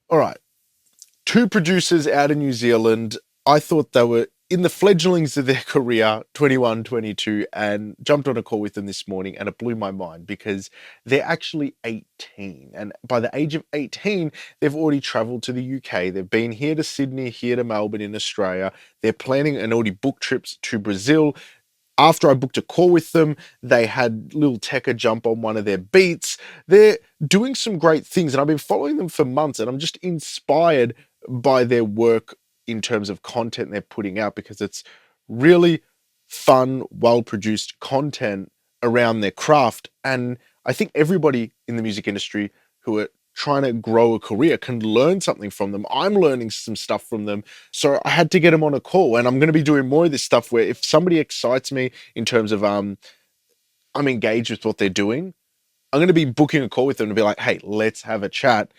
All right. Two producers out of New Zealand. I thought they were in the fledglings of their career, 21, 22, and jumped on a call with them this morning, and it blew my mind because they're actually 18. And by the age of 18, they've already traveled to the UK. They've been here to Sydney, here to Melbourne in Australia. They're planning and already booked trips to Brazil. After I booked a call with them, they had Lil Tecca jump on one of their beats. They're doing some great things, and I've been following them for months, and I'm just inspired by their work in terms of content they're putting out because it's really fun, well produced content around their craft. And I think everybody in the music industry who are trying to grow a career can learn something from them. I'm learning some stuff from them. So I had to get them on a call, and I'm going to be doing more of this stuff where if somebody excites me in terms of I'm engaged with what they're doing, I'm going to be booking a call with them to be like, hey, let's have a chat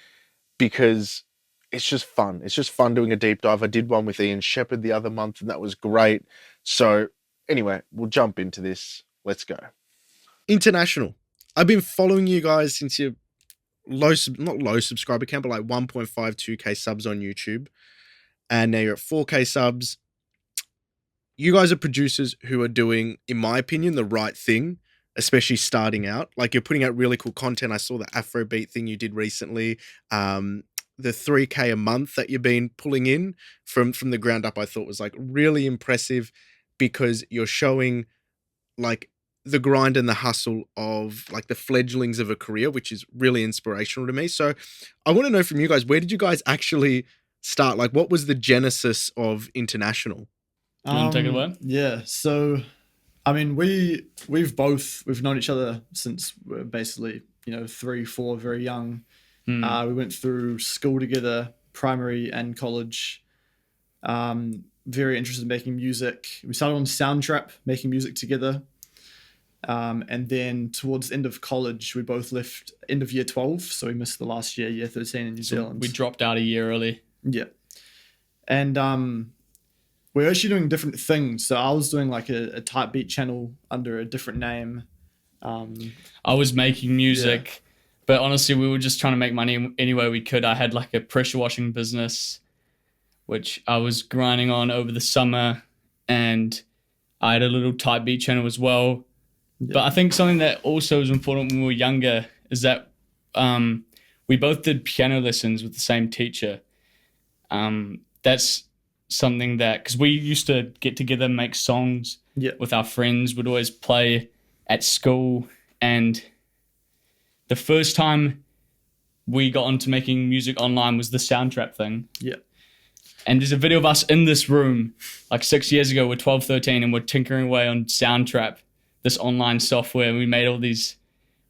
because it's just fun. It's just fun doing a deep dive. I did one with Ian Shepherd the other month, and that was great. So anyway, we'll jump into this. Let's go. International. I've been following you guys since you're not low subscriber count, but like 1.52k subs on YouTube. And now you're at 4k subs. You guys are producers who are doing, in my opinion, the right thing, especially starting out. Like you're putting out really cool content. I saw the Afrobeat thing you did recently. The 3k a month that you've been pulling in from the ground up, I thought was like really impressive because you're showing like the grind and the hustle of like the fledglings of a career, which is really inspirational to me. So I want to know from you guys, where did you guys actually start? Like what was the genesis of International? Do you want to take it away? Yeah. So, I mean, we've known each other since we're basically 3, 4, very young. We went through school together, primary and college. Very interested in making music. We started on Soundtrap, making music together. And then towards the end of college, we both left end of year 12. So we missed the last year, year 13 in New Zealand. We dropped out a year early. Yeah. And we're actually doing different things. So I was doing like a type beat channel under a different name. I was making music, but honestly, we were just trying to make money any way we could. I had like a pressure washing business, which I was grinding on over the summer, and I had a little type beat channel as well. Yeah. But I think something that also was important when we were younger is that we both did piano lessons with the same teacher. That's something that, because we used to get together and make songs with our friends, we'd always play at school, and the first time we got onto making music online was the Soundtrap thing. Yeah. And there's a video of us in this room like 6 years ago. We're 12, 13, and we're tinkering away on Soundtrap, this online software. We made all these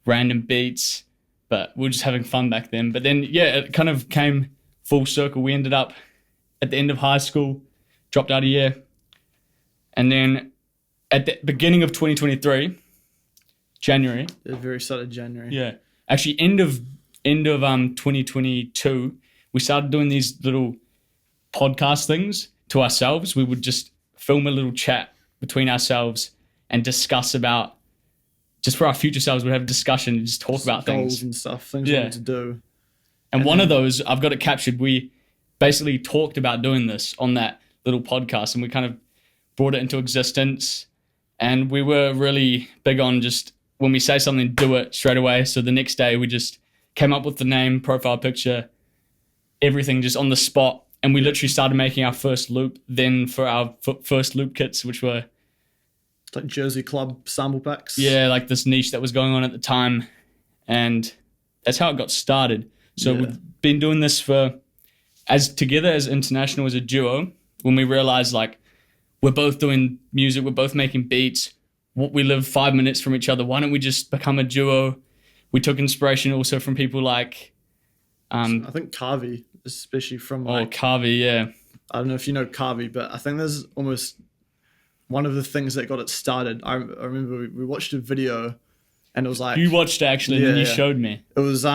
random beats, but we were just having fun back then. But then, it kind of came full circle. We ended up at the end of high school, dropped out a year. And then at the beginning of 2023, January. The very start of January. Yeah. Actually, end of 2022, we started doing these little podcast things to ourselves. We would just film a little chat between ourselves and discuss about, just for our future selves, we'd have a discussion and just talk about goals things. And stuff, things we want to do. And one of those, I've got it captured, we basically talked about doing this on that little podcast, and we kind of brought it into existence. And we were really big on just, when we say something, do it straight away. So the next day we just came up with the name, profile picture, everything just on the spot. And we literally started making our first loop then for our first loop kits, which were like Jersey Club sample packs. Yeah, like this niche that was going on at the time. And that's how it got started. So we've been doing this together as International, as a duo, when we realized like we're both doing music, we're both making beats, we live 5 minutes from each other. Why don't we just become a duo? We took inspiration also from people like I think Kavi, especially from Kavi, yeah. I don't know if you know Kavi, but I think there's almost one of the things that got it started. I remember we watched a video, and it was like, you watched it actually, and then you showed me. It was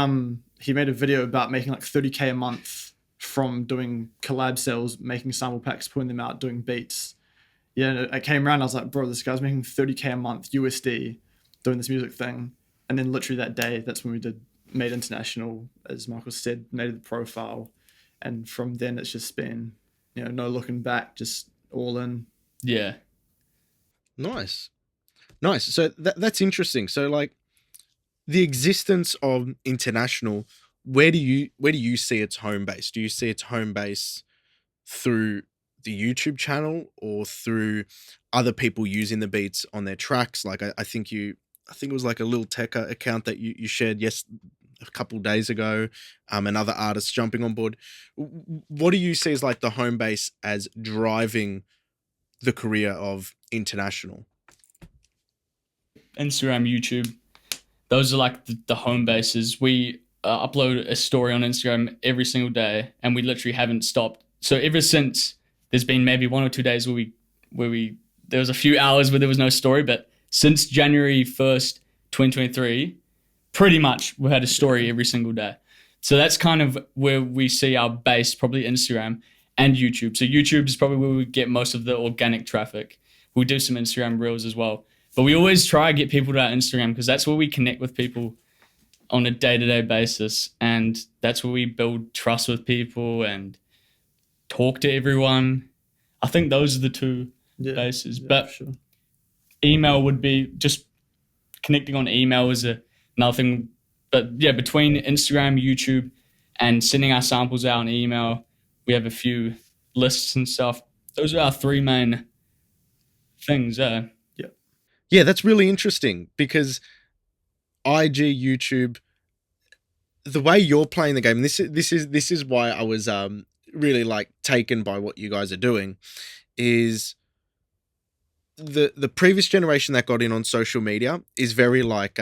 he made a video about making like 30k a month from doing collab sales, making sample packs, putting them out, doing beats. Yeah, and I came around, I was like, bro, this guy's making 30k a month USD doing this music thing. And then literally that day, that's when we made International, as Michael said, made the profile. and from then it's just been, no looking back, just all in. Yeah. Nice. So that's interesting. So like the existence of International, where do you see its home base? Do you see its home base through the YouTube channel or through other people using the beats on their tracks? Like I think it was like a Lil Tecca account that you shared a couple days ago, and other artists jumping on board. What do you see as like the home base as driving the career of International? Instagram, YouTube. Those are like the home bases. We upload a story on Instagram every single day, and we literally haven't stopped. So ever since, there's been maybe 1 or 2 days where we there was a few hours where there was no story, but since January 1st, 2023, pretty much we had a story every single day. So that's kind of where we see our base, probably Instagram and YouTube. So YouTube is probably where we get most of the organic traffic. We do some Instagram reels as well. But we always try to get people to our Instagram because that's where we connect with people on a day-to-day basis. And that's where we build trust with people and talk to everyone. I think those are the two bases. But sure. Email would be just connecting on email is another thing. But yeah, between Instagram, YouTube, and sending our samples out on email, we have a few lists and stuff. Those are our three main things. Yeah, that's really interesting because IG, YouTube, the way you're playing the game, this is why I was really like taken by what you guys are doing, is the previous generation that got in on social media is very like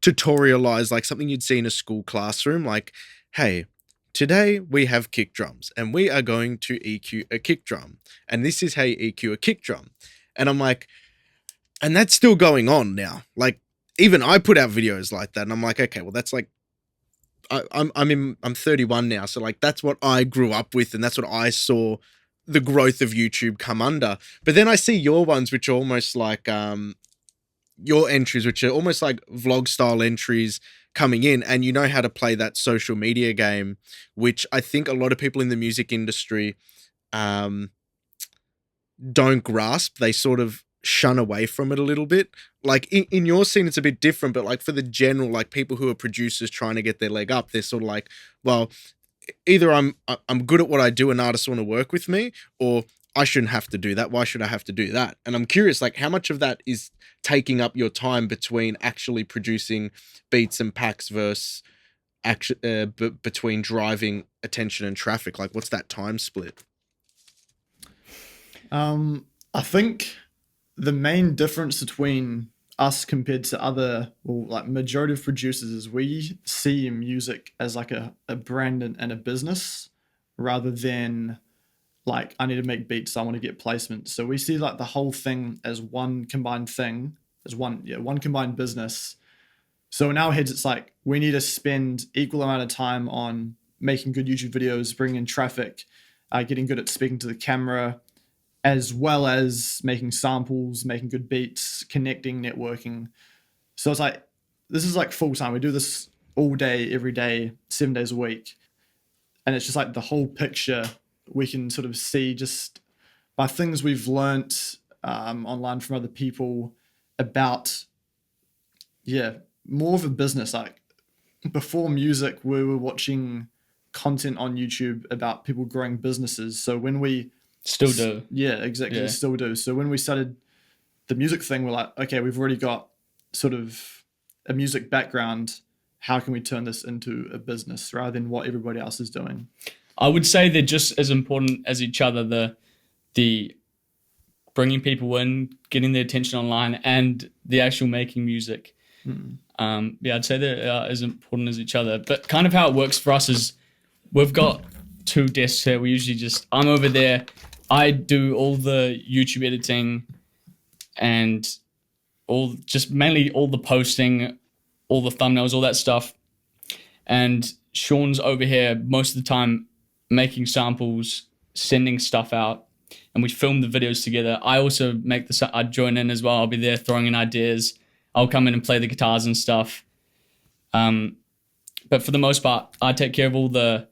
tutorialized, like something you'd see in a school classroom, like, hey, today we have kick drums and we are going to EQ a kick drum, and this is how you EQ a kick drum. And I'm like, and that's still going on now. Like even I put out videos like that, and I'm like, okay, well that's like, I'm 31 now, so like that's what I grew up with, and that's what I saw the growth of YouTube come under. But then I see your ones, which are almost like your entries, which are almost like vlog style entries coming in, and you know how to play that social media game, which I think a lot of people in the music industry don't grasp. They sort of shun away from it a little bit. Like in your scene, it's a bit different, but like for the general, like people who are producers trying to get their leg up, they're sort of like, well, either I'm good at what I do and artists want to work with me, or I shouldn't have to do that. Why should I have to do that? And I'm curious, like how much of that is taking up your time between actually producing beats and packs versus between driving attention and traffic? Like what's that time split? I think the main difference between us compared to other, well, like majority of producers, is we see music as like a brand and a business rather than like, I need to make beats, I want to get placement. So we see like the whole thing as one combined thing, as one combined business. So in our heads, it's like we need to spend equal amount of time on making good YouTube videos, bringing in traffic, getting good at speaking to the camera, as well as making samples, making good beats, connecting, networking. So it's like, this is like full time. We do this all day, every day, 7 days a week. And it's just like the whole picture we can sort of see just by things we've learnt online from other people about, more of a business. Like before music, we were watching content on YouTube about people growing businesses. So when we Still do. Yeah, exactly. Yeah. Still do. So when we started the music thing, we're like, okay, we've already got sort of a music background. How can we turn this into a business rather than what everybody else is doing? I would say they're just as important as each other. The bringing people in, getting their attention online, and the actual making music. I'd say they're as important as each other. But kind of how it works for us is we've got 2 desks here. We usually I'm over there. I do all the YouTube editing and mainly all the posting, all the thumbnails, all that stuff. And Sean's over here most of the time making samples, sending stuff out, and we film the videos together. I also I join in as well. I'll be there throwing in ideas. I'll come in and play the guitars and stuff. But for the most part, I take care of all the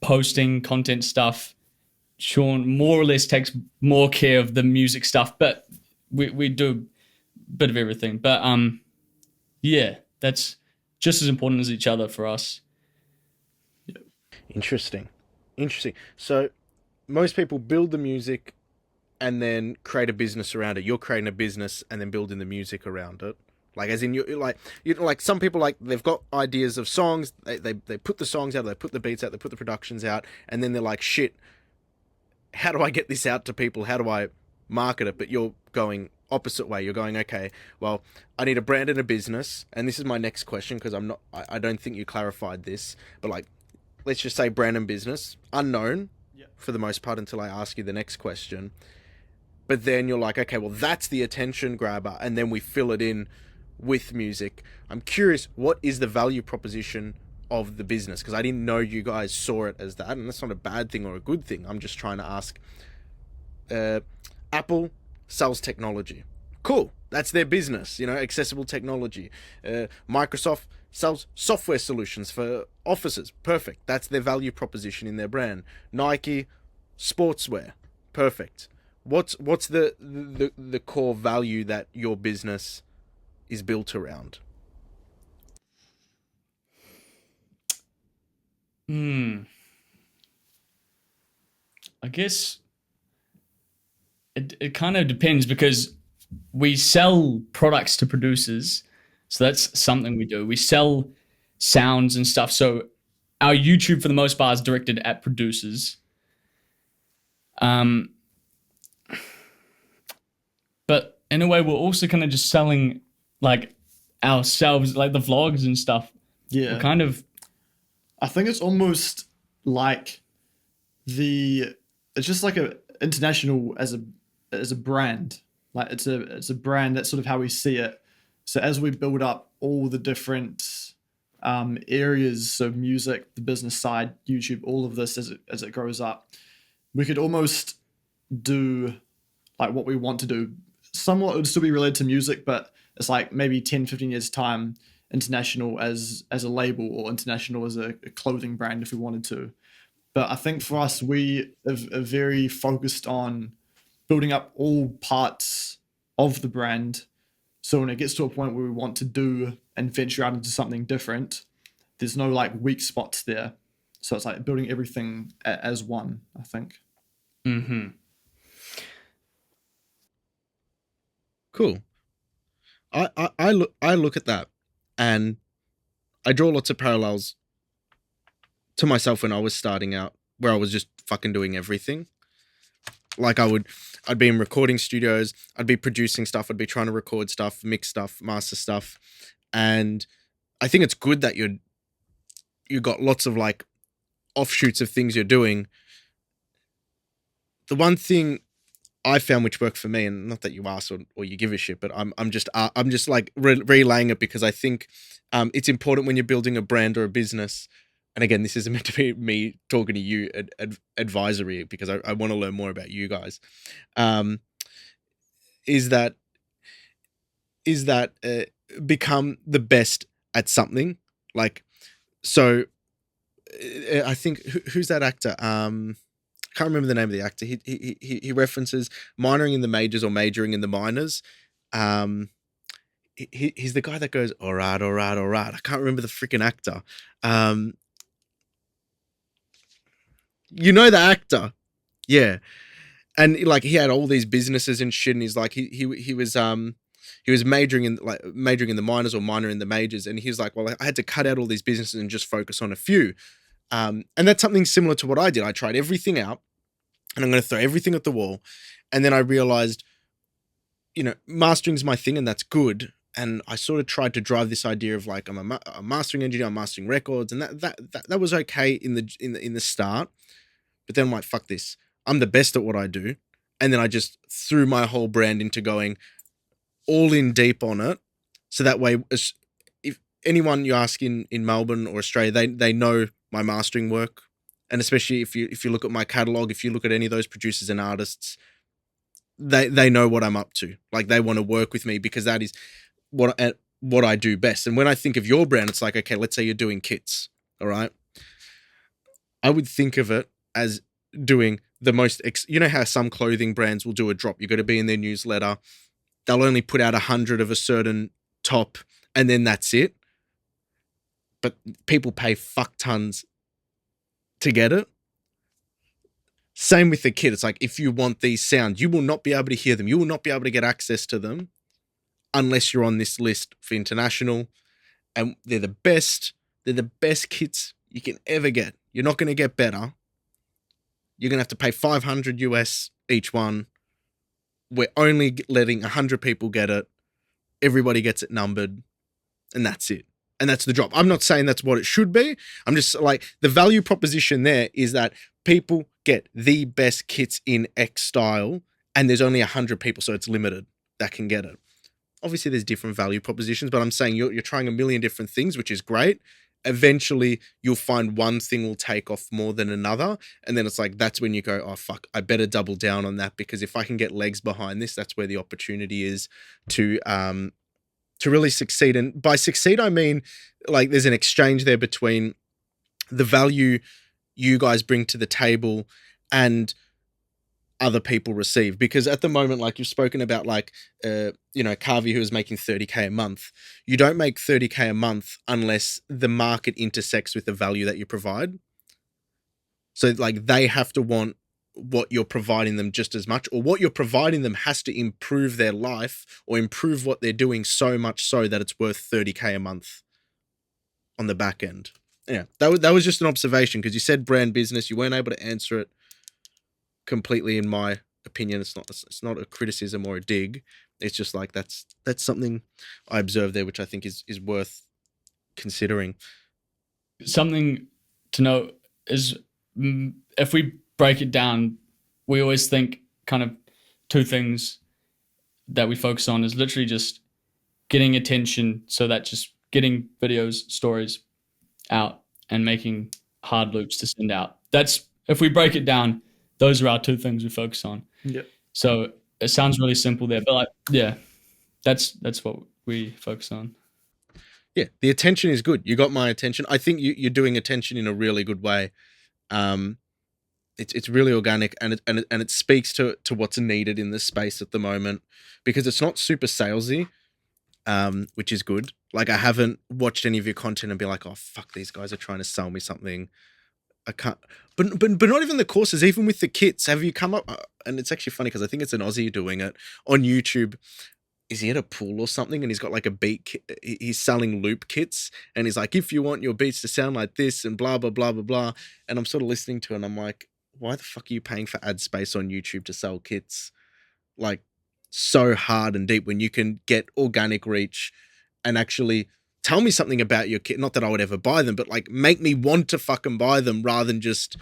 posting content stuff. Sean more or less takes more care of the music stuff, but we do a bit of everything. But yeah, that's just as important as each other for us. Interesting. So most people build the music and then create a business around it. You're creating a business and then building the music around it. Like, as in, like some people, like, they've got ideas of songs, they put the songs out, they put the beats out, they put the productions out, and then they're like, shit, how do I get this out to people? How do I market it? But you're going opposite way. You're going, okay, well, I need a brand and a business. And this is my next question, because I don't think you clarified this, but like, let's just say brand and business, unknown for the most part until I ask you the next question. But then you're like, okay, well, that's the attention grabber. And then we fill it in with music. I'm curious, what is the value proposition of the business? Because I didn't know you guys saw it as that. And that's not a bad thing or a good thing. I'm just trying to ask. Apple sells technology. Cool. That's their business, accessible technology. Microsoft sells software solutions for offices. Perfect. That's their value proposition in their brand. Nike, sportswear. Perfect. What's the core value that your business is built around? I guess it kind of depends, because we sell products to producers. So that's something we do. We sell sounds and stuff. So our YouTube, for the most part, is directed at producers. But in a way, we're also kind of just selling like ourselves, like the vlogs and stuff. Yeah. We're kind of. I think it's almost like it's just like a international as a brand. Like it's a brand. That's sort of how we see it. So as we build up all the different areas, so music, the business side, YouTube, all of this as it grows up, we could almost do like what we want to do. Somewhat it would still be related to music, but it's like maybe 10, 15 years time, international as a label, or international as a clothing brand if we wanted to. But I think for us, we are very focused on building up all parts of the brand. So when it gets to a point where we want to do and venture out into something different, there's no like weak spots there. So it's like building everything as one, I think. Mm-hmm. Cool. I look at that and I draw lots of parallels to myself when I was starting out, where I was just fucking doing everything. Like I'd be in recording studios, I'd be producing stuff, I'd be trying to record stuff, mix stuff, master stuff. And I think it's good that you got lots of like offshoots of things you're doing. The one thing I found which worked for me, and not that you ask or you give a shit, but I'm just like relaying it because I think it's important when you're building a brand or a business. And again, this isn't meant to be me talking to you advisory, because I want to learn more about you guys. Is that become the best at something? Like, so I think who's that actor? I can't remember the name of the actor. He references minoring in the majors or majoring in the minors. He's the guy that goes, all right. I can't remember the freaking actor. You know the actor, yeah. And like he had all these businesses and shit, and he's like he was majoring in the minors or minor in the majors, and he was like, well, I had to cut out all these businesses and just focus on a few. And that's something similar to what I did. I tried everything out, and I'm going to throw everything at the wall, and then I realized, mastering's my thing, and that's good. And I sort of tried to drive this idea of like I'm a mastering engineer, I'm mastering records, and that was okay in the start. But then I'm like, fuck this. I'm the best at what I do. And then I just threw my whole brand into going all in deep on it. So that way, if anyone you ask in Melbourne or Australia, they know my mastering work. And especially if you look at my catalog, if you look at any of those producers and artists, they know what I'm up to. Like they want to work with me because that is what I do best. And when I think of your brand, it's like, okay, let's say you're doing kits. All right. I would think of it as doing the most, you know how some clothing brands will do a drop. You got to be in their newsletter. They'll only put out 100 of a certain top and then that's it. But people pay fuck tons to get it. Same with the kit. It's like, if you want these sounds, you will not be able to hear them. You will not be able to get access to them unless you're on this list for international. And they're the best. They're the best kits you can ever get. You're not going to get better. You're going to have to pay $500 US each one. We're only letting 100 people get it. Everybody gets it numbered. And that's it. And that's the drop. I'm not saying that's what it should be. I'm just like, the value proposition there is that people get the best kits in X style, and there's only 100 people, so it's limited, that can get it. Obviously, there's different value propositions, but I'm saying you're trying a million different things, which is great. Eventually, you'll find one thing will take off more than another, and then it's like, that's when you go, oh, fuck, I better double down on that, because if I can get legs behind this, that's where the opportunity is to really succeed. And by succeed, I mean, like, there's an exchange there between the value you guys bring to the table and other people receive. Because at the moment, like you've spoken about, like, Kavi, who is making 30K a month, you don't make 30K a month unless the market intersects with the value that you provide. So, like, they have to want what you're providing them just as much, or what you're providing them has to improve their life or improve what they're doing so much so that it's worth 30K a month on the back end. Yeah, that was just an observation, because you said brand business. You weren't able to answer it completely, in my opinion. It's not a criticism or a dig. It's just like, that's something I observed there, which I think is worth considering. Something to note is, if we break it down, we always think kind of two things that we focus on is literally just getting attention, so that just getting videos, stories out and making hard loops to send out. That's, if we break it down, those are our two things we focus on. Yep. So it sounds really simple there, but like, yeah, that's what we focus on. Yeah, the attention is good. You got my attention. I think you're doing attention in a really good way. It's really organic, and it speaks to what's needed in this space at the moment, because it's not super salesy, which is good. Like, I haven't watched any of your content and be like, oh fuck, these guys are trying to sell me something. I can't. But not even the courses, even with the kits. Have you come up? And it's actually funny, because I think it's an Aussie doing it on YouTube. Is he at a pool or something? And he's got like a beat kit. He's selling loop kits, and he's like, if you want your beats to sound like this and blah, blah, blah, blah, blah. And I'm sort of listening to it, and I'm like, why the fuck are you paying for ad space on YouTube to sell kits? Like, so hard and deep, when you can get organic reach and actually tell me something about your kit. Not that I would ever buy them, but like, make me want to fucking buy them, rather than just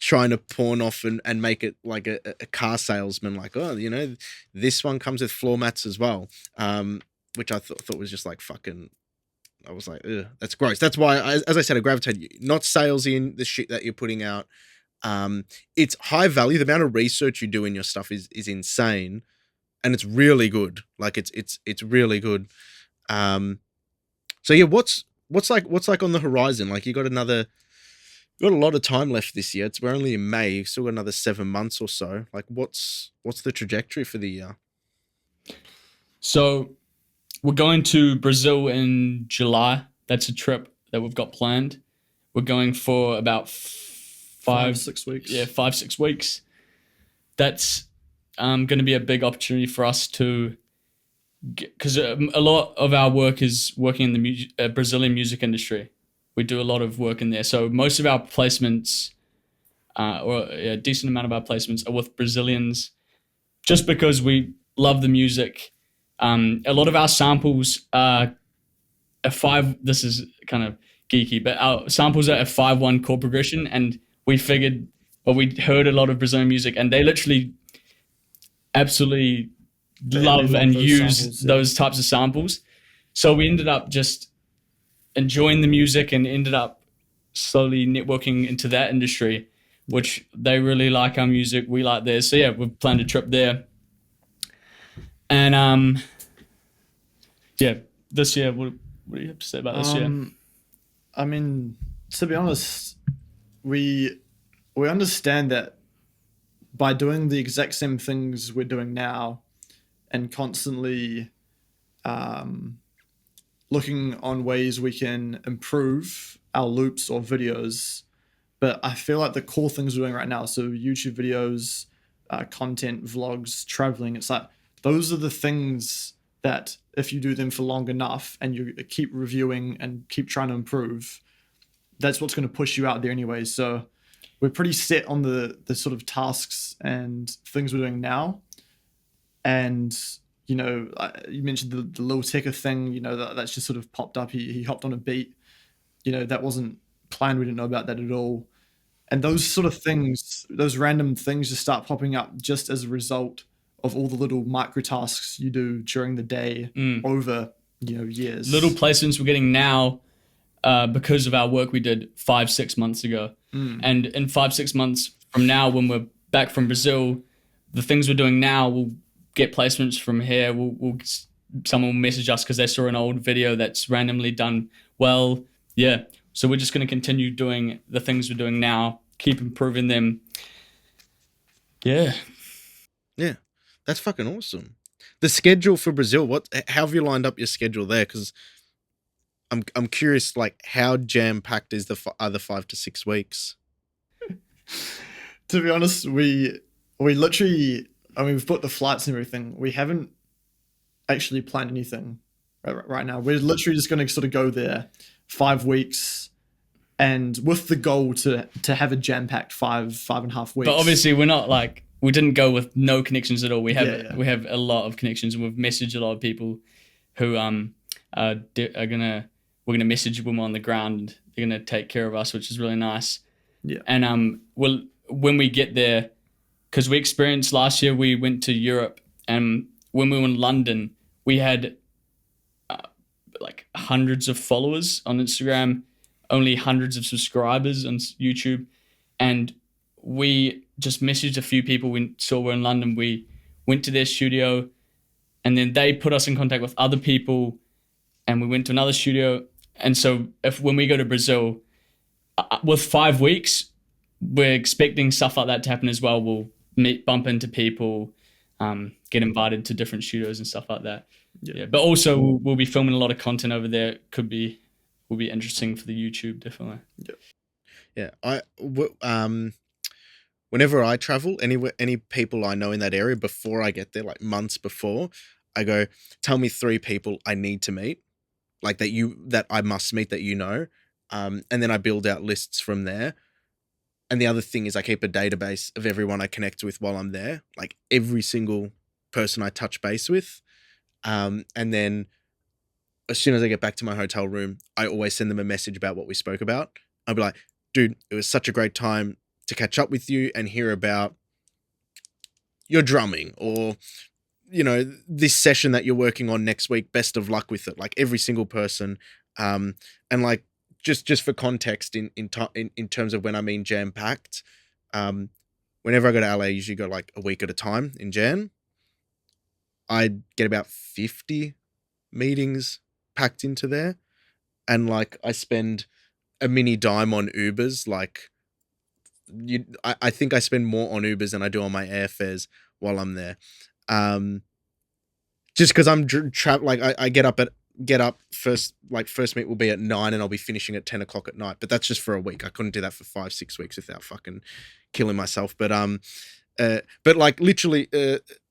trying to pawn off and make it like a car salesman. Like, oh, this one comes with floor mats as well. Which I thought was just like fucking, I was like, ugh, that's gross. That's why, as I said, I gravitate, not salesy in the shit that you're putting out. It's high value. The amount of research you do in your stuff is insane, and it's really good. Like, it's really good. So yeah, what's like on the horizon? Like, you got a lot of time left this year. We're only in May. You've still got another 7 months or so. Like, what's the trajectory for the year? So we're going to Brazil in July. That's a trip that we've got planned. We're going for about 5-6 weeks. Yeah, 5-6 weeks. That's going to be a big opportunity for us to, because a lot of our work is working in the Brazilian music industry. We do a lot of work in there. So most of our placements, or a decent amount of our placements, are with Brazilians, just because we love the music. A lot of our samples are this is kind of geeky, but our samples are a 5/1 chord progression, and we heard a lot of Brazilian music, and they literally absolutely love and use samples, those types of samples. So we ended up just enjoying the music and ended up slowly networking into that industry, which they really like our music, we like theirs. So yeah, we've planned a trip there. And yeah, this year, what do you have to say about this year? I mean, to be honest, we understand that by doing the exact same things we're doing now and constantly looking on ways we can improve our loops or videos. But I feel like the core things we're doing right now, so YouTube videos, content, vlogs, traveling, it's like those are the things that if you do them for long enough and you keep reviewing and keep trying to improve, that's what's going to push you out there anyway. So we're pretty set on the sort of tasks and things we're doing now. And, you know, you mentioned the Lil Tecca thing, you know, that's just sort of popped up. He hopped on a beat, you know, that wasn't planned. We didn't know about that at all. And those sort of things, those random things just start popping up just as a result of all the little micro tasks you do during the day over, you know, years. Little placements we're getting now because of our work we did 5-6 months ago. And in 5-6 months from now, when we're back from Brazil, the things we're doing now will get placements from here. Someone will message us because they saw an old video that's randomly done well. Yeah. So we're just going to continue doing the things we're doing now, keep improving them. Yeah. Yeah, that's fucking awesome. The schedule for Brazil, how have you lined up your schedule there? Because I'm curious, like, how jam-packed is the other 5 to 6 weeks? To be honest, we literally, I mean, we've booked the flights and everything. We haven't actually planned anything right now. We're literally just going to sort of go there 5 weeks, and with the goal to have a jam-packed 5.5 weeks. But obviously we didn't go with no connections at all. We have a lot of connections, and we've messaged a lot of people who we're gonna message when we're on the ground. They're gonna take care of us, which is really nice. Yeah. And when we get there, because we experienced last year, we went to Europe, and when we were in London, we had like hundreds of followers on Instagram, only hundreds of subscribers on YouTube, and we just messaged a few people we saw were in London. We went to their studio, and then they put us in contact with other people, and we went to another studio. And so when we go to Brazil, with 5 weeks, we're expecting stuff like that to happen as well. We'll bump into people, get invited to different studios and stuff like that. Yeah. But also we'll be filming a lot of content over there. Will be interesting for the YouTube, definitely. Yeah. Whenever I travel, any people I know in that area, before I get there, like months before, I go, tell me 3 people I need to meet, like that I must meet, that you know, and then I build out lists from there. And the other thing is I keep a database of everyone I connect with while I'm there, like every single person I touch base with. And then as soon as I get back to my hotel room, I always send them a message about what we spoke about. I'll be like, dude, it was such a great time to catch up with you and hear about your drumming, or, you know, this session that you're working on next week. Best of luck with it. Like every single person. And like, just for context in terms of when I mean jam packed, whenever I go to LA, I usually go like a week at a time in Jan. I get about 50 meetings packed into there. And like, I spend a mini dime on Ubers. Like, I think I spend more on Ubers than I do on my airfares while I'm there. Just because I'm like, I get up first meet will be at 9 and I'll be finishing at 10 o'clock at night. But that's just for a week. I couldn't do that for 5-6 weeks without fucking killing myself. But like literally,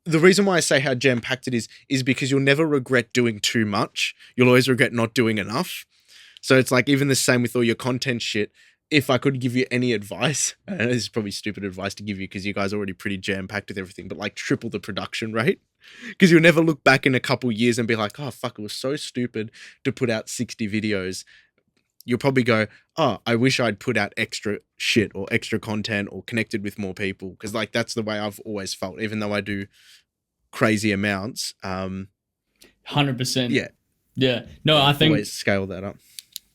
the reason why I say how jam packed it is because you'll never regret doing too much. You'll always regret not doing enough. So it's like even the same with all your content shit. If I could give you any advice, and this is probably stupid advice to give you because you guys are already pretty jam packed with everything, but like triple the production rate, because you'll never look back in a couple years and be like, oh fuck, it was so stupid to put out 60 videos. You'll probably go, oh, I wish I'd put out extra shit or extra content or connected with more people. Because like that's the way I've always felt, even though I do crazy amounts. 100%. Yeah. Yeah. No, I think always scale that up.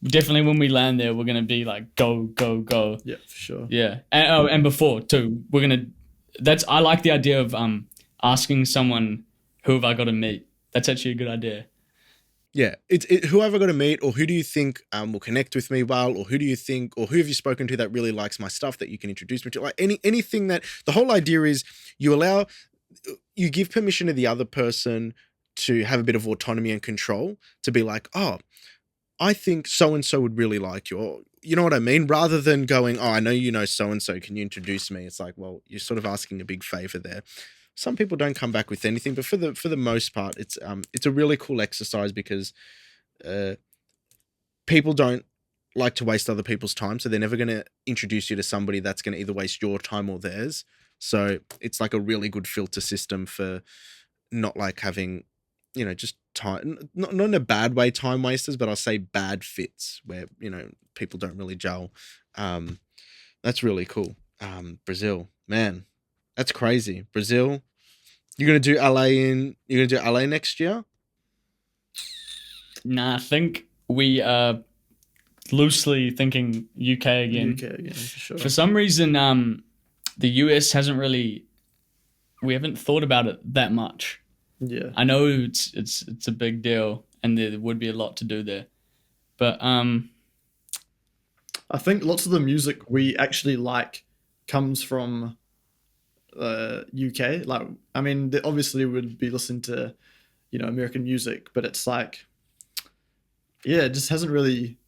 Definitely when we land there, we're going to be like, go, go, go. Yeah, for sure. Yeah. And before too, I like the idea of asking someone, who have I got to meet? That's actually a good idea. Yeah, it's who have I got to meet, or who do you think will connect with me well, or who do you think, or who have you spoken to that really likes my stuff that you can introduce me to? Like anything that the whole idea is you give permission to the other person to have a bit of autonomy and control to be like, oh, I think so and so would really like you, or you know what I mean? Rather than going, oh, I know you know so and so, can you introduce me? It's like, well, you're sort of asking a big favor there. Some people don't come back with anything, but for the most part, it's a really cool exercise because people don't like to waste other people's time, so they're never going to introduce you to somebody that's going to either waste your time or theirs. So it's like a really good filter system for not like having, you know, just time, not in a bad way, time wasters, but I'll say bad fits where, you know, people don't really gel. That's really cool. Brazil, man, that's crazy. Brazil, you're gonna do LA next year? Nah, I think we are loosely thinking UK again. UK again, for sure. For some reason, the US we haven't thought about it that much. Yeah. I know it's a big deal and there would be a lot to do there. But I think lots of the music we actually like comes from UK. Like, I mean, they obviously would be listening to, you know, American music, but it's like, yeah, it just hasn't really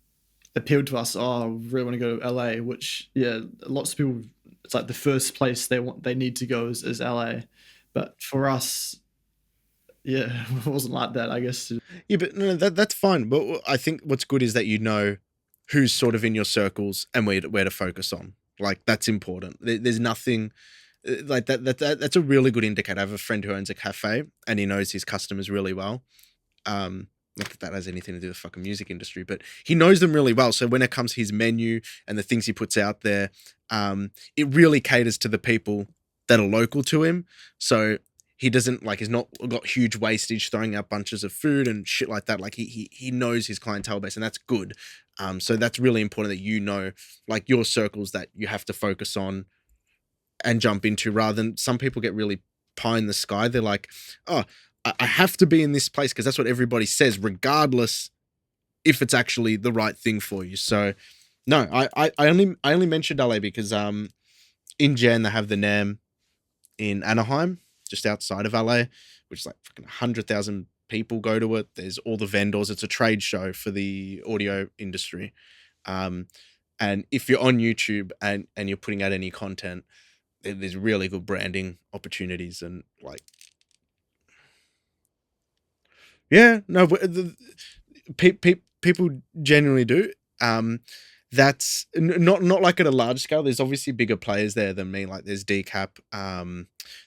appealed to us. Oh, I really want to go to LA, which, yeah, lots of people, it's like the first place they need to go is LA. But for us, yeah, it wasn't like that, I guess. Yeah, but no, that's fine. But I think what's good is that you know who's sort of in your circles and where to focus on. Like, that's important. There's nothing like that. That's a really good indicator. I have a friend who owns a cafe and he knows his customers really well. Not that that has anything to do with the fucking music industry, but he knows them really well. So when it comes to his menu and the things he puts out there, it really caters to the people that are local to him. So he doesn't he's not got huge wastage throwing out bunches of food and shit like that. Like he knows his clientele base, and that's good. So that's really important that you know, like, your circles that you have to focus on and jump into, rather than some people get really pie in the sky. They're like, oh, I have to be in this place because that's what everybody says, regardless if it's actually the right thing for you. So no, I only mentioned LA because in Jan they have the NAMM in Anaheim, just outside of LA, which is like fucking 100,000 people go to it. There's all the vendors. It's a trade show for the audio industry. And if you're on YouTube and you're putting out any content, there's really good branding opportunities and like, yeah, no, people genuinely do. That's not like at a large scale. There's obviously bigger players there than me. Like there's Decap,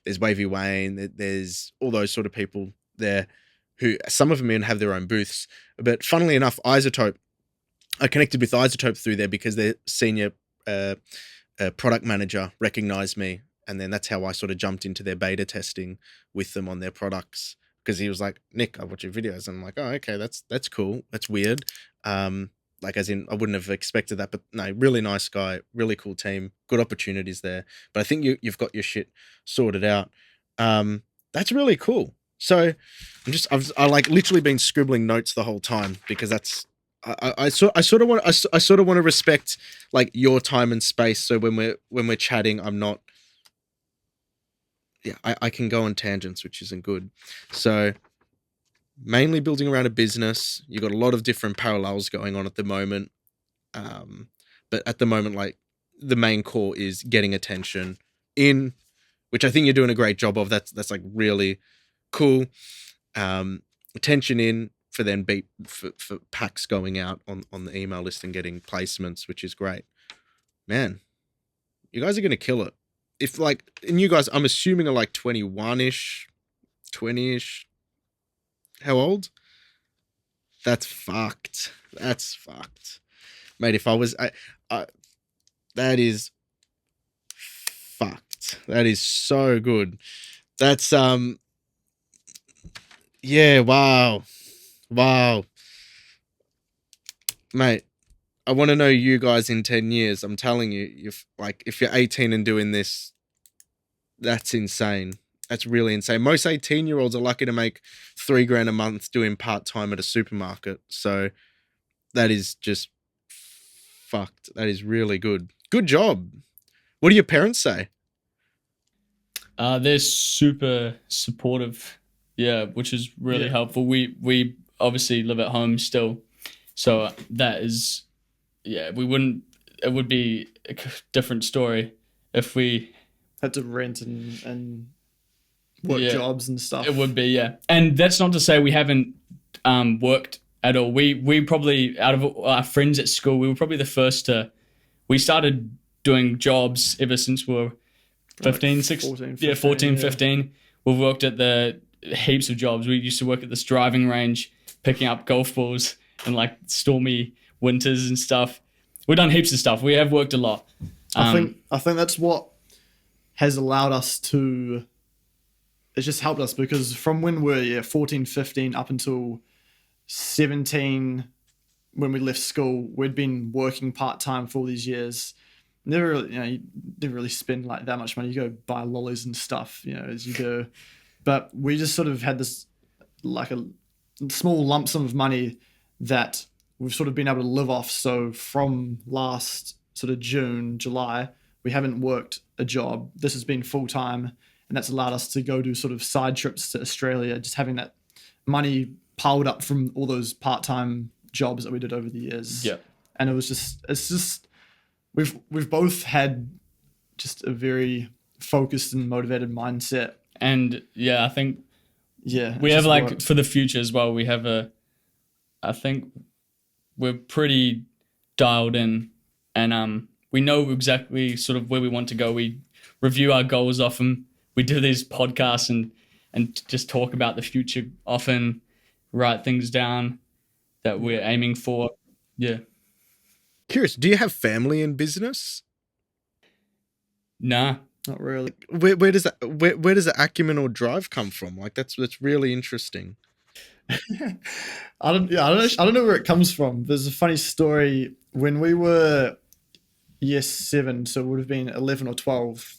there's Wavy Wayne, there's all those sort of people there who some of them even have their own booths. But funnily enough, Isotope, I connected with Isotope through there because their senior product manager recognized me. And then that's how I sort of jumped into their beta testing with them on their products. Because he was like, Nick, I watch your videos. And I'm like, oh, okay, that's cool. That's weird. Like, as in, I wouldn't have expected that. But no, really nice guy, really cool team, good opportunities there. But I think you've got your shit sorted out. That's really cool. So I've like literally been scribbling notes the whole time because that's, I sort of want to respect like your time and space. So when we're chatting, I'm not. Yeah, I can go on tangents, which isn't good. So mainly building around a business. You've got a lot of different parallels going on at the moment. But at the moment, like, the main core is getting attention in, which I think you're doing a great job of. That's like really cool. Attention in for then for packs going out on the email list and getting placements, which is great. Man, you guys are going to kill it. If like, and you guys, I'm assuming are like 21-ish, 20-ish. How old? That's fucked. That's fucked. Mate, if I was, that is fucked. That is so good. That's, yeah, wow. Wow. Mate, I want to know you guys in 10 years. I'm telling you, if you're 18 and doing this, that's insane. That's really insane. Most 18-year-olds are lucky to make $3,000 a month doing part-time at a supermarket. So that is just fucked. That is really good. Good job. What do your parents say? They're super supportive, yeah, which is really Yeah. helpful. We obviously live at home still, so that is, yeah, we wouldn't. It would be a different story if we. Had to rent and work Yeah. jobs and stuff. It would be, yeah, and that's not to say we haven't worked at all. We probably, out of our friends at school, we were probably the first to. We started doing jobs ever since we were 15, 16, 14, 15, 14, yeah. 15. We've worked at the heaps of jobs. We used to work at this driving range, picking up golf balls in like stormy winters and stuff. We've done heaps of stuff. We have worked a lot. I think that's what has allowed us to. It's just helped us because from when we're 14, 15 up until 17, when we left school, we'd been working part time for all these years. Never really, you never really spend like that much money. You go buy lollies and stuff, as you do. But we just sort of had this like a small lump sum of money that we've sort of been able to live off. So from last sort of June, July, we haven't worked a job. This has been full time, and that's allowed us to go do sort of side trips to Australia. Just having that money piled up from all those part time jobs that we did over the years. Yeah. And it's just we've both had just a very focused and motivated mindset. And yeah, I think Yeah, we it's have just like worked. for the future as well. We have I think we're pretty dialed in, and we know exactly sort of where we want to go. We review our goals often. We do these podcasts and just talk about the future often, write things down that we're aiming for. Yeah. Curious, do you have family in business? Nah. Not really. Where does that where does the acumen or drive come from? Like that's really interesting. I don't know where it comes from. There's a funny story when we were year 7, so it would have been 11 or 12.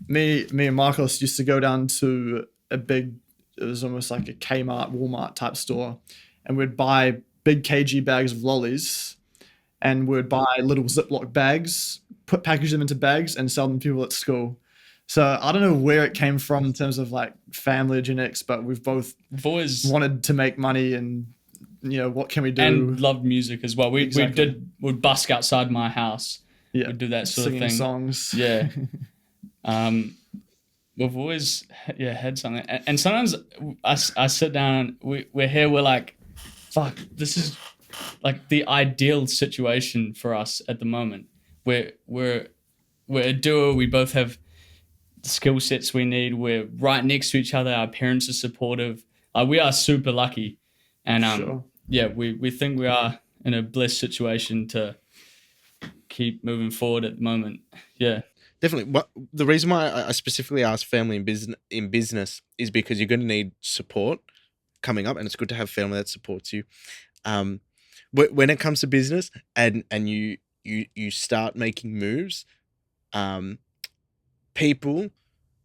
Me and Marcos used to go down to it was almost like a Kmart, Walmart type store, and we'd buy big kg bags of lollies, and we'd buy little Ziploc bags, package them into bags, and sell them to people at school. So I don't know where it came from in terms of like family genetics, but we've both We've always wanted to make money, and what can we do? and loved music as well. Exactly. We'd busk outside my house. Yeah, We'd do that sort singing of thing. songs. Yeah. We've always had something, and sometimes I sit down and we're here, we're like, fuck, this is like the ideal situation for us at the moment. We're a duo. We both have the skill sets we need. We're right next to each other. Our parents are supportive. We are super lucky, and Sure. yeah, we think we are in a blessed situation to keep moving forward at the moment. Yeah. Definitely. What the reason why I specifically asked family in business is because you're going to need support coming up, and it's good to have family that supports you. When it comes to business and you start making moves, people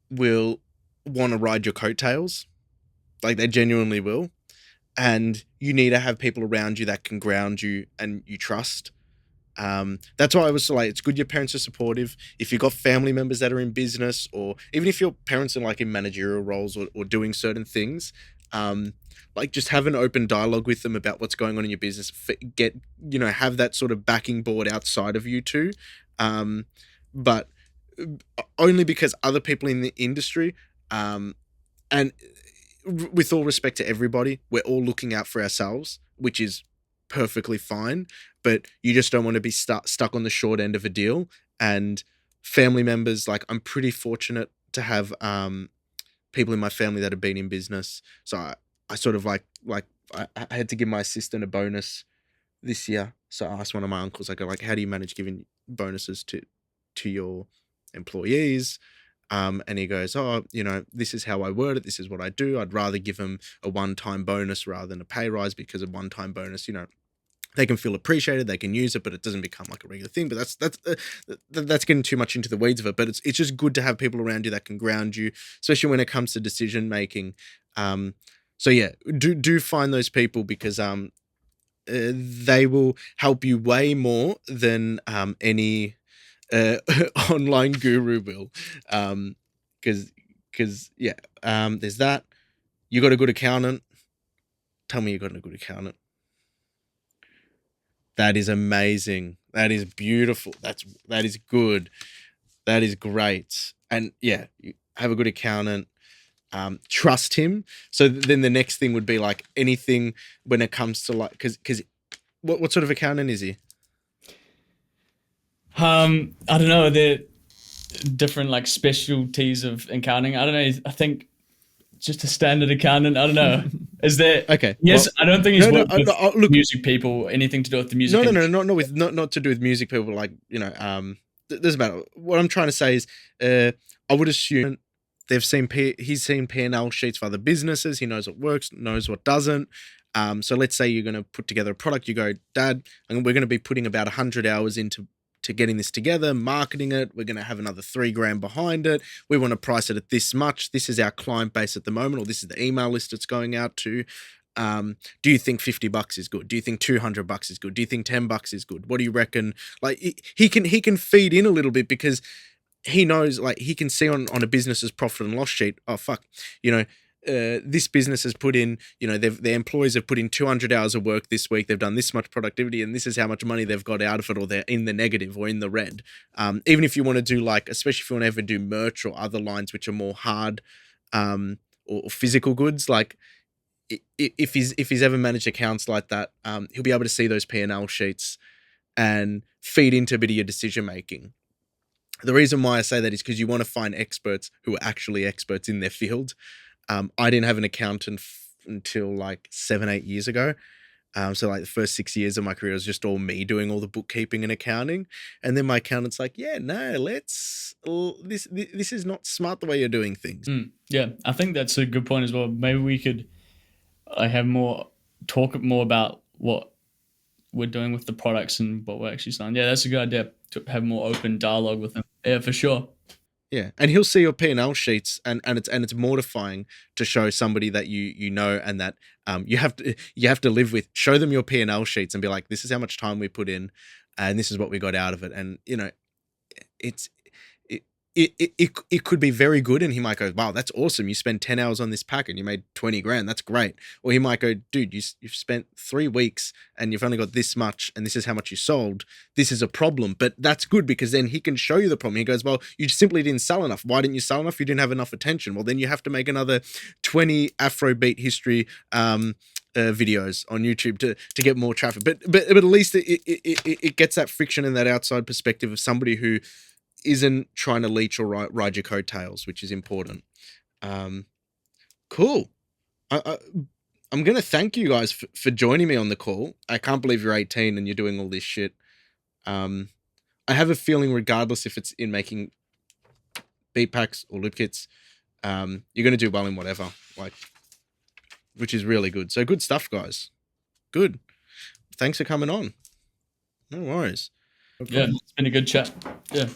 will want to ride your coattails, like they genuinely will, and you need to have people around you that can ground you and you trust. That's why I was like, it's good your parents are supportive. If you've got family members that are in business, or even if your parents are like in managerial roles or doing certain things, like just have an open dialogue with them about what's going on in your business. Have that sort of backing board outside of you two. But only because other people in the industry, and with all respect to everybody, we're all looking out for ourselves, which is perfectly fine, but you just don't want to be stuck on the short end of a deal. And family members, like I'm pretty fortunate to have people in my family that have been in business. So I sort of like I had to give my assistant a bonus this year. So I asked one of my uncles, I go like, how do you manage giving bonuses to your employees? And he goes, this is how I word it. This is what I do. I'd rather give them a one-time bonus rather than a pay rise, because a one-time bonus, they can feel appreciated, they can use it, but it doesn't become like a regular thing. But that's getting too much into the weeds of it. But it's just good to have people around you that can ground you, especially when it comes to decision making. So yeah, do find those people, because they will help you way more than any online guru will. Because yeah, there's that. You got a good accountant. Tell me you got a good accountant. That is amazing. That is beautiful. That is good. That is great. And yeah, you have a good accountant. Trust him. So then the next thing would be like anything when it comes to like, because what sort of accountant is he? I don't know. They're different like specialties of accounting. I don't know. I think just a standard accountant. I don't know. Is there? Okay. Yes, well, I don't think he's worked with look, music people. Anything to do with the music? No, not to do with music people. Like, you know, doesn't matter. What I'm trying to say is, I would assume he's seen P&L sheets for other businesses. He knows what works, knows what doesn't. So let's say you're going to put together a product. You go, Dad, we're going to be putting about 100 hours into getting this together, marketing it. We're going to have another $3,000 behind it. We want to price it at this much. This is our client base at the moment, or this is the email list it's going out to. Do you think $50 is good? Do you think $200 is good? Do you think $10 is good? What do you reckon? Like he can feed in a little bit, because he knows, like, he can see on a business's profit and loss sheet, oh fuck, you know, this business has put in, you know, their employees have put in 200 hours of work this week. They've done this much productivity, and this is how much money they've got out of it, or they're in the negative or in the red. Even if you want to do, like, especially if you want to ever do merch or other lines which are more hard or physical goods, like if he's ever managed accounts like that, he'll be able to see those P&L sheets and feed into a bit of your decision making. The reason why I say that is because you want to find experts who are actually experts in their field. I didn't have an accountant until like 7-8 years ago. So like the first 6 years of my career was just all me doing all the bookkeeping and accounting. And then my accountant's like, yeah, no, this is not smart the way you're doing things. Yeah, I think that's a good point as well. Maybe we could talk more about what we're doing with the products and what we're actually selling. Yeah, that's a good idea, to have more open dialogue with them. Yeah, for sure. Yeah, and he'll see your P&L sheets, and it's mortifying to show somebody that you know and that you have to live with. Show them your P&L sheets and be like, this is how much time we put in, and this is what we got out of it. And you know, it could be very good, and he might go, wow, that's awesome. You spent 10 hours on this pack and you made $20,000. That's great. Or he might go, dude, you've spent 3 weeks and you've only got this much, and this is how much you sold. This is a problem. But that's good, because then he can show you the problem. He goes, well, you simply didn't sell enough. Why didn't you sell enough? You didn't have enough attention. Well, then you have to make another 20 Afrobeat history videos on YouTube to get more traffic. But at least it gets that friction and that outside perspective of somebody who isn't trying to leech or ride your coattails, which is important. Cool. I'm going to thank you guys for joining me on the call. I can't believe you're 18 and you're doing all this shit. I have a feeling, regardless if it's in making beat packs or loop kits, you're going to do well in whatever, like, which is really good. So good stuff, guys. Good. Thanks for coming on. No worries. Yeah, it's been a good chat. Yeah.